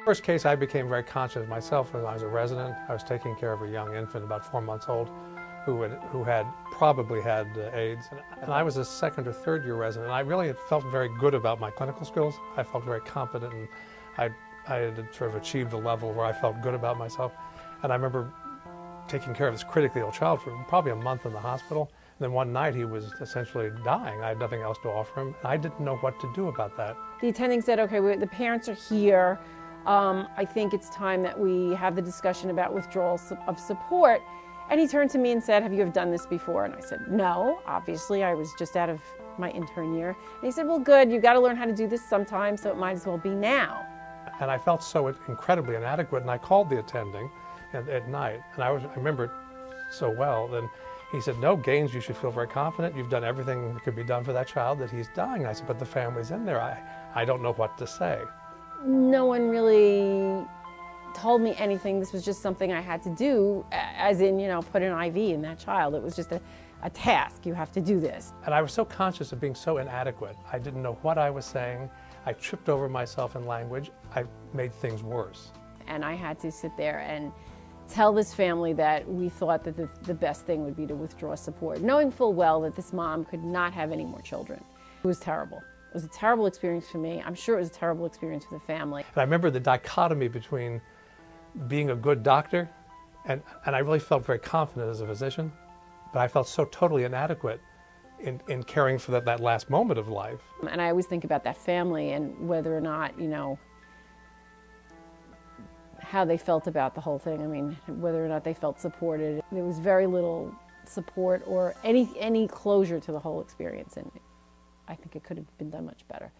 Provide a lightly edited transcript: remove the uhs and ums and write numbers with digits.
First case, I became very conscious myself when I was a resident. I was taking care of a young infant, about 4 months old, who had probably had AIDS. And I was a second or third year resident, and I really felt very good about my clinical skills. I felt very competent, and I had sort of achieved a level where I felt good about myself. And I remember taking care of this critically ill child for probably a month in the hospital. And then one night he was essentially dying. I had nothing else to offer him. I didn't know what to do about that. The attending said, okay, the parents are here. I think it's time that we have the discussion about withdrawal of support. And he turned to me and said, have you ever done this before? And I said, no, obviously. I was just out of my intern year. And he said, well, good, you've got to learn how to do this sometime, so it might as well be now. And I felt so incredibly inadequate, and I called the attending at night. And I remember it so well. Then he said, no, Gaines, you should feel very confident. You've done everything that could be done for that child, that he's dying. And I said, but the family's in there. I don't know what to say. No one really told me anything. This was just something I had to do, as in, put an IV in that child. It was just a task. You have to do this. And I was so conscious of being so inadequate. I didn't know what I was saying. I tripped over myself in language. I made things worse. And I had to sit there and tell this family that we thought that the best thing would be to withdraw support, knowing full well that this mom could not have any more children. It was terrible. It was a terrible experience for me. I'm sure it was a terrible experience for the family. And I remember the dichotomy between being a good doctor, and I really felt very confident as a physician, but I felt so totally inadequate in caring for that last moment of life. And I always think about that family and whether or not, how they felt about the whole thing. I mean, whether or not they felt supported. There was very little support or any closure to the whole experience, and I think it could have been done much better.